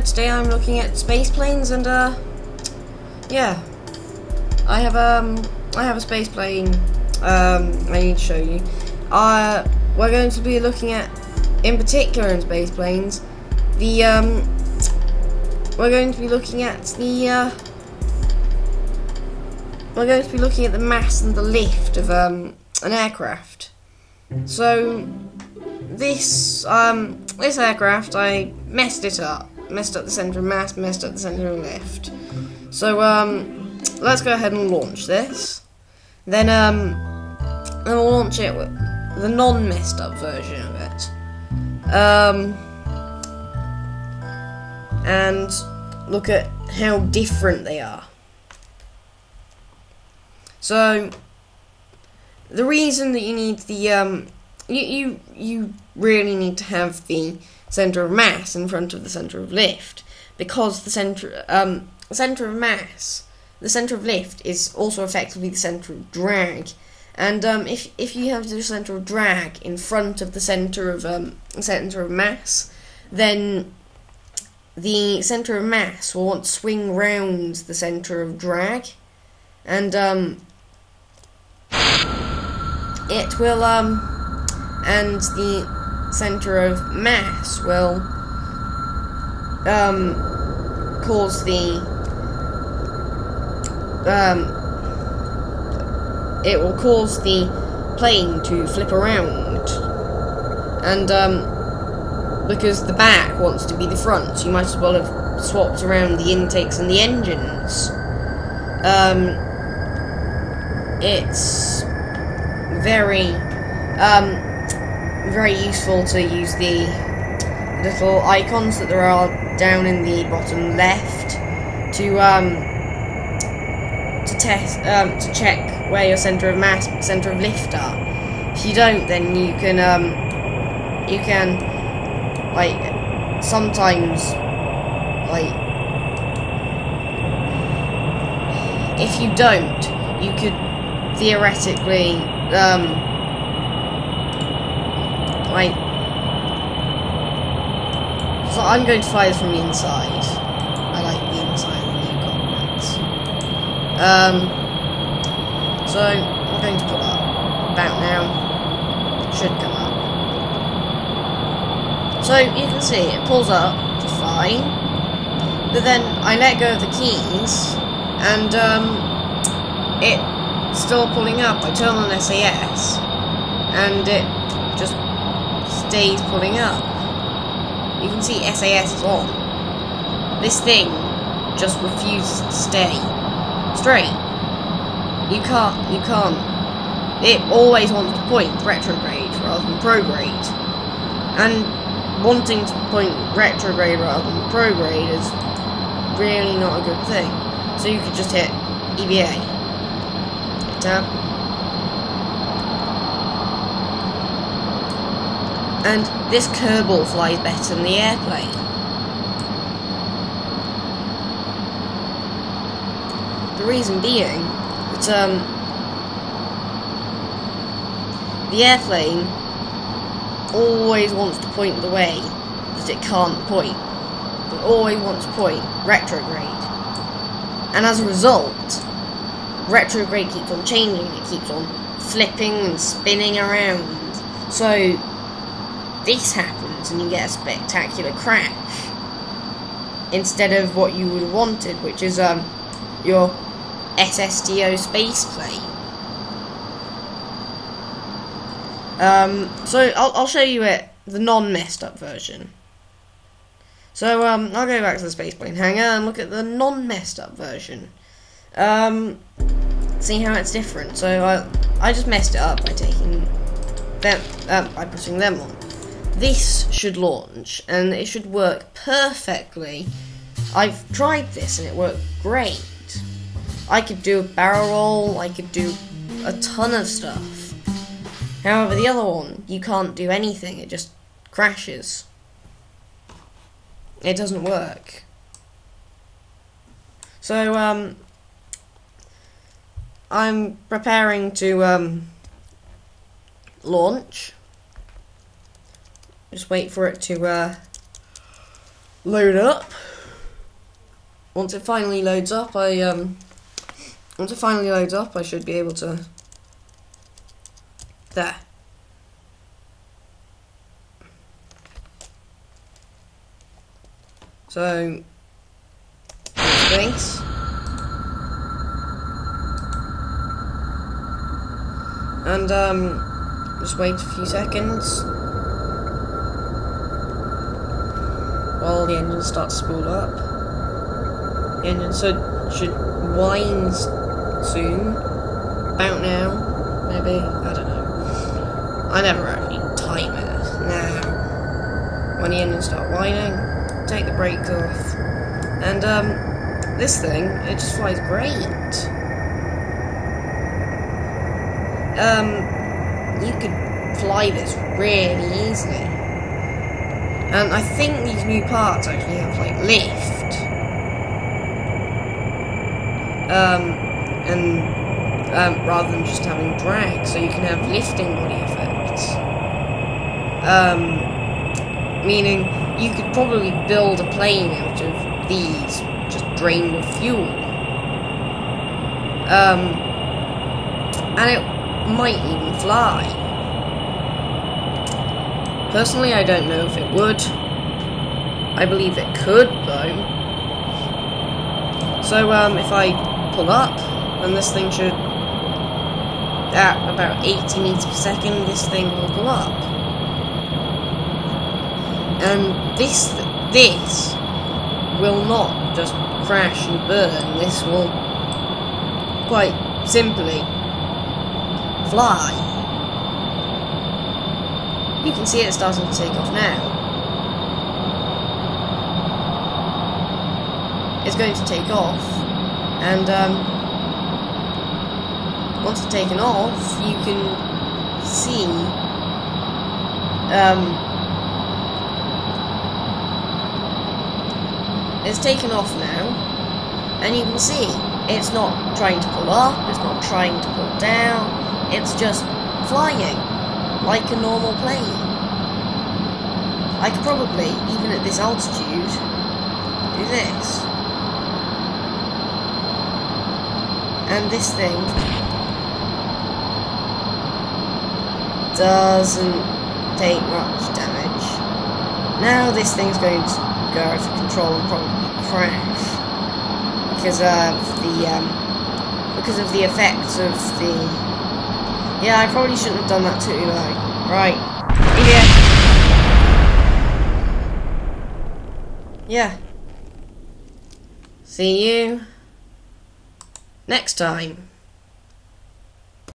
today I'm looking at space planes, and yeah, I have a space plane I need to show you. We're going to be looking at, in particular in space planes, we're going to be looking at the mass and the lift of an aircraft. So this aircraft, I messed up the center of mass, messed up the center of lift. So let's go ahead and launch this. Then we'll launch it with the non-messed up version of it. And look at how different they are. So the reason that you need the you really need to have the center of mass in front of the center of lift, because the center of mass, the center of lift, is also effectively the center of drag. And if you have the center of drag in front of the center of mass, then the center of mass will want to swing round the center of drag, and it will and the center of mass will cause the it will cause the plane to flip around, and because the back wants to be the front, so you might as well have swapped around the intakes and the engines. It's very useful to use the little icons that there are down in the bottom left to check where your center of mass, center of lift are. If you don't, then you can like sometimes, like, if you don't, you could theoretically like, so I'm going to fly this from the inside. I like the inside of the cockpits. So I'm going to put that about now. It should come up. So you can see it pulls up just fine, but then I let go of the keys, and it's still pulling up. I turn on SAS, and it just stays pulling up. You can see SAS is on. This thing just refuses to stay straight. You can't. It always wants to point retrograde rather than prograde, and wanting to point retrograde rather than prograde is really not a good thing. So you could just hit EVA. Hit tab. And this Kerbal flies better than the airplane. The reason being that the airplane always wants to point the way that it can't point. It always wants to point retrograde. And as a result, retrograde keeps on changing, it keeps on flipping and spinning around. So this happens and you get a spectacular crash instead of what you would have wanted, which is your SSTO space plane. So I'll show you the non-messed up version. So I'll go back to the space plane hangar and look at the non-messed up version. See how it's different. So I just messed it up by taking them by putting them on. This should launch and it should work perfectly. I've tried this and it worked great. I could do a barrel roll, I could do a ton of stuff. However, the other one, you can't do anything, it just crashes. It doesn't work. So, I'm preparing to launch. Just wait for it to load up. once it finally loads up, I should be able to. There. So, space. And just wait a few seconds while the engine starts to spool up. The engine should whine soon. About now, maybe. I don't know. I never actually time it. Now, when the engines start whining, take the brakes off, and this thing, it just flies great. You could fly this really easily. And I think these new parts actually have like lift. Rather than just having drag, so you can have lifting body effects. Meaning you could probably build a plane out of these just drained of fuel. And it might even fly. Personally, I don't know if it would. I believe it could, though. So, if I pull up, then this thing should, at about 80 meters per second, this thing will pull up. And this will not just crash and burn. This will quite simply fly. You can see it starting to take off now. It's going to take off, and once it's taken off, you can see it's taken off now, and you can see it's not trying to pull up, it's not trying to pull down. It's just flying like a normal plane. I could probably, even at this altitude, do this. And this thing doesn't take much damage. Now this thing's going to go out of control and probably crash because of the effects of the. Yeah, I probably shouldn't have done that too early. Right. Yeah. See you next time.